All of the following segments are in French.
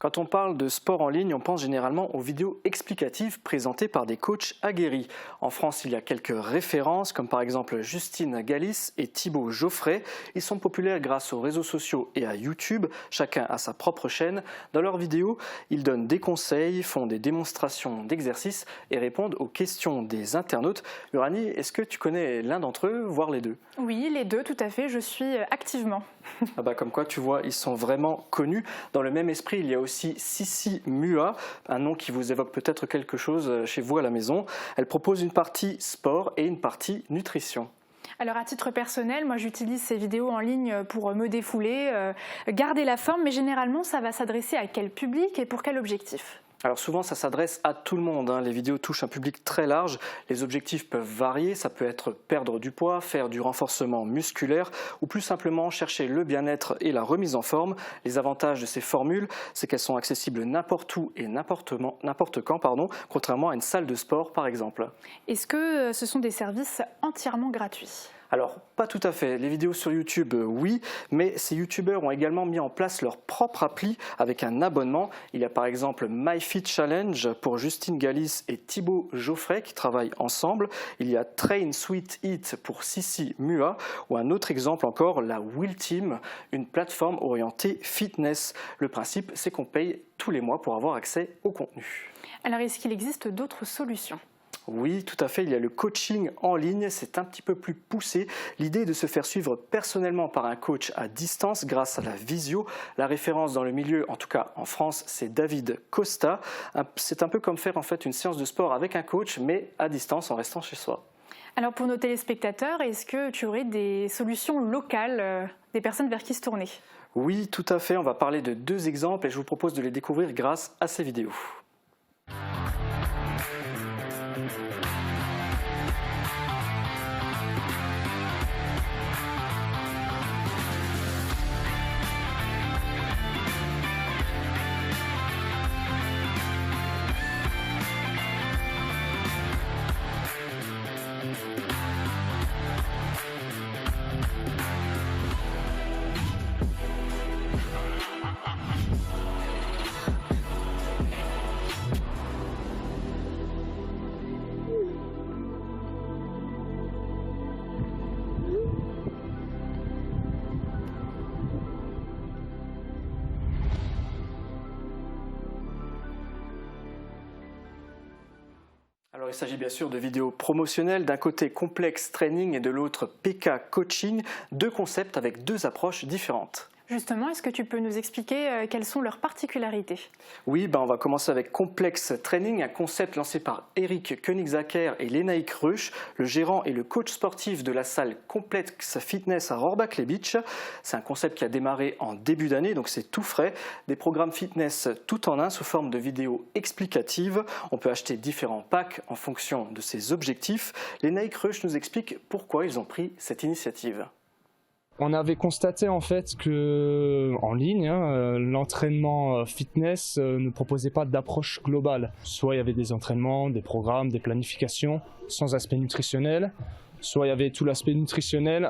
Quand on parle de sport en ligne, on pense généralement aux vidéos explicatives présentées par des coachs aguerris. En France, il y a quelques références, comme par exemple Justine Galis et Thibaut Geoffrey. Ils sont populaires grâce aux réseaux sociaux et à YouTube. Chacun a sa propre chaîne. Dans leurs vidéos, ils donnent des conseils, font des démonstrations d'exercices et répondent aux questions des internautes. Uranie, est-ce que tu connais l'un d'entre eux, voire les deux? Oui, les deux, tout à fait. Je suis activement. Comme quoi, tu vois, ils sont vraiment connus. Dans le même esprit, il y a aussi Sissi Mua, un nom qui vous évoque peut-être quelque chose chez vous à la maison. Elle propose une partie sport et une partie nutrition. Alors à titre personnel, moi j'utilise ces vidéos en ligne pour me défouler, garder la forme, mais généralement ça va s'adresser à quel public et pour quel objectif ? Alors souvent, ça s'adresse à tout le monde. Les vidéos touchent un public très large. Les objectifs peuvent varier. Ça peut être perdre du poids, faire du renforcement musculaire ou plus simplement chercher le bien-être et la remise en forme. Les avantages de ces formules, c'est qu'elles sont accessibles n'importe où et n'importe quand, contrairement à une salle de sport par exemple. Est-ce que ce sont des services entièrement gratuits ? Alors, pas tout à fait. Les vidéos sur YouTube, oui, mais ces youtubeurs ont également mis en place leur propre appli avec un abonnement. Il y a par exemple MyFitChallenge pour Justine Galis et Thibaut Geoffrey qui travaillent ensemble. Il y a Train Sweet Eat pour Sissi Mua ou un autre exemple encore, la Will Team, une plateforme orientée fitness. Le principe, c'est qu'on paye tous les mois pour avoir accès au contenu. Alors, est-ce qu'il existe d'autres solutions ? Oui, tout à fait. Il y a le coaching en ligne. C'est un petit peu plus poussé. L'idée est de se faire suivre personnellement par un coach à distance grâce à la visio. La référence dans le milieu, en tout cas en France, c'est David Costa. C'est un peu comme faire en fait une séance de sport avec un coach, mais à distance en restant chez soi. Alors pour nos téléspectateurs, est-ce que tu aurais des solutions locales, des personnes vers qui se tourner ? Oui, tout à fait. On va parler de deux exemples et je vous propose de les découvrir grâce à ces vidéos. Alors, il s'agit bien sûr de vidéos promotionnelles, d'un côté Complex Training et de l'autre PK Coaching, deux concepts avec deux approches différentes. Justement, est-ce que tu peux nous expliquer quelles sont leurs particularités ? Oui, on va commencer avec Complex Training, un concept lancé par Eric Koenigsegger et Lénaïque Reusch, le gérant et le coach sportif de la salle Complex Fitness à Rohrbach-les-Bitches. C'est un concept qui a démarré en début d'année, donc c'est tout frais. Des programmes fitness tout en un sous forme de vidéos explicatives. On peut acheter différents packs en fonction de ses objectifs. Lénaïque Reusch nous explique pourquoi ils ont pris cette initiative. On avait constaté en fait que en ligne, l'entraînement fitness ne proposait pas d'approche globale. Soit il y avait des entraînements, des programmes, des planifications sans aspect nutritionnel, soit il y avait tout l'aspect nutritionnel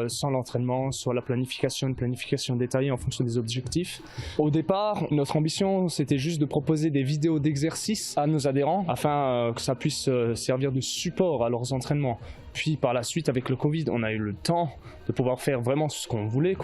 sans l'entraînement, soit la planification, une planification détaillée en fonction des objectifs. Au départ, notre ambition c'était juste de proposer des vidéos d'exercices à nos adhérents afin que ça puisse servir de support à leurs entraînements. Puis par la suite, avec le Covid, on a eu le temps de pouvoir faire vraiment ce qu'on voulait,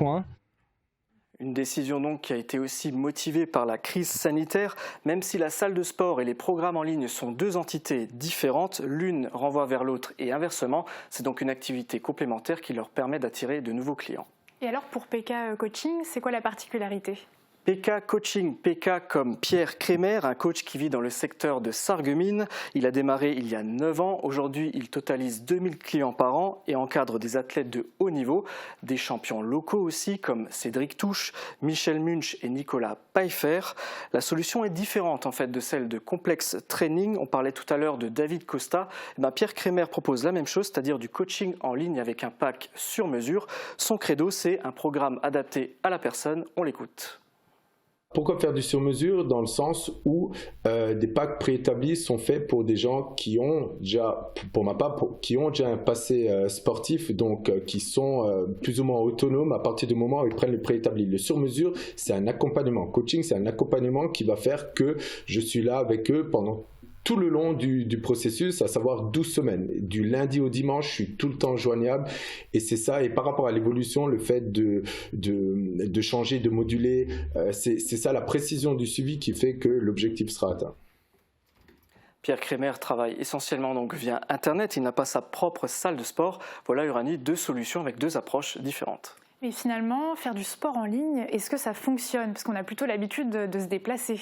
Une décision donc qui a été aussi motivée par la crise sanitaire. Même si la salle de sport et les programmes en ligne sont deux entités différentes, l'une renvoie vers l'autre et inversement. C'est donc une activité complémentaire qui leur permet d'attirer de nouveaux clients. Et alors pour PK Coaching, c'est quoi la particularité ? PK Coaching, PK comme Pierre Crémer, un coach qui vit dans le secteur de Sarreguemines. Il a démarré il y a 9 ans. Aujourd'hui, il totalise 2000 clients par an et encadre des athlètes de haut niveau, des champions locaux aussi comme Cédric Touche, Michel Munch et Nicolas Pfeiffer. La solution est différente en fait de celle de Complex Training. On parlait tout à l'heure de David Costa. Pierre Crémer propose la même chose, c'est-à-dire du coaching en ligne avec un pack sur mesure. Son credo, c'est un programme adapté à la personne. On l'écoute. Pourquoi faire du sur-mesure? Dans le sens où des packs préétablis sont faits pour des gens qui ont déjà, pour ma part, qui ont déjà un passé sportif, donc qui sont plus ou moins autonomes à partir du moment où ils prennent le préétabli. Le sur-mesure, c'est un accompagnement. Coaching, c'est un accompagnement qui va faire que je suis là avec eux pendant tout le long du processus, à savoir 12 semaines. Du lundi au dimanche, je suis tout le temps joignable et c'est ça. Et par rapport à l'évolution, le fait de changer, de moduler, c'est ça la précision du suivi qui fait que l'objectif sera atteint. Pierre Crémer travaille essentiellement donc via Internet, il n'a pas sa propre salle de sport. Voilà Uranie, deux solutions avec deux approches différentes. Mais finalement, faire du sport en ligne, est-ce que ça fonctionne? Parce qu'on a plutôt l'habitude de se déplacer.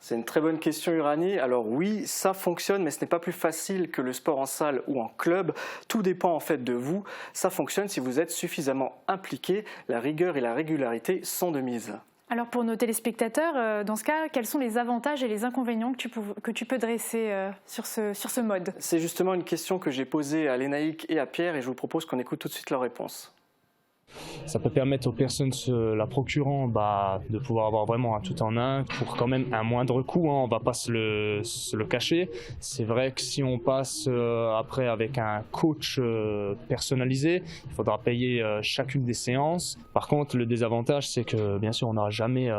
C'est une très bonne question Uranie. Alors oui, ça fonctionne, mais ce n'est pas plus facile que le sport en salle ou en club. Tout dépend en fait de vous. Ça fonctionne si vous êtes suffisamment impliqué. La rigueur et la régularité sont de mise. Alors pour nos téléspectateurs, dans ce cas, quels sont les avantages et les inconvénients que tu peux dresser sur ce mode? C'est justement une question que j'ai posée à Lénaïque et à Pierre et je vous propose qu'on écoute tout de suite leur réponse. Ça peut permettre aux personnes se la procurant de pouvoir avoir vraiment un tout en un pour quand même un moindre coût, on ne va pas se le cacher. C'est vrai que si on passe après avec un coach personnalisé, il faudra payer chacune des séances. Par contre, le désavantage, c'est que bien sûr, on n'aura jamais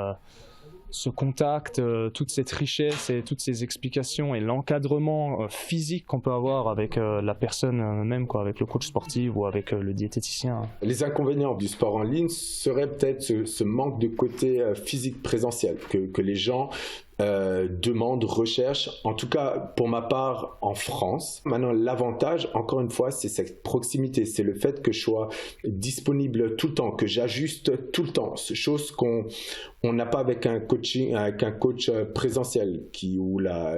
ce contact, toute cette richesse et toutes ces explications et l'encadrement physique qu'on peut avoir avec la personne même, avec le coach sportif ou avec le diététicien. Les inconvénients du sport en ligne seraient peut-être ce manque de côté physique présentiel que les gens demande, recherche, en tout cas pour ma part en France. Maintenant l'avantage, encore une fois, c'est cette proximité, c'est le fait que je sois disponible tout le temps, que j'ajuste tout le temps, chose qu'on n'a pas avec un coach présentiel où la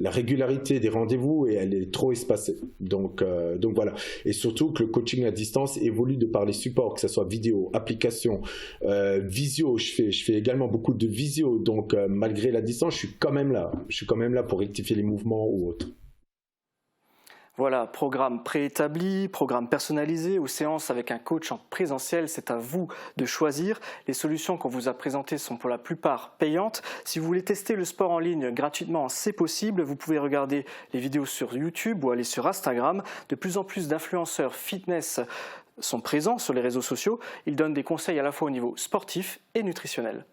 régularité des rendez-vous elle est trop espacée. Donc voilà. Et surtout que le coaching à distance évolue de par les supports, que ce soit vidéo, application, visio. Je fais également beaucoup de visio. Donc malgré la distance, je suis quand même là. Je suis quand même là pour rectifier les mouvements ou autres. Voilà, programme préétabli, programme personnalisé ou séance avec un coach en présentiel, c'est à vous de choisir. Les solutions qu'on vous a présentées sont pour la plupart payantes. Si vous voulez tester le sport en ligne gratuitement, c'est possible. Vous pouvez regarder les vidéos sur YouTube ou aller sur Instagram. De plus en plus d'influenceurs fitness sont présents sur les réseaux sociaux. Ils donnent des conseils à la fois au niveau sportif et nutritionnel.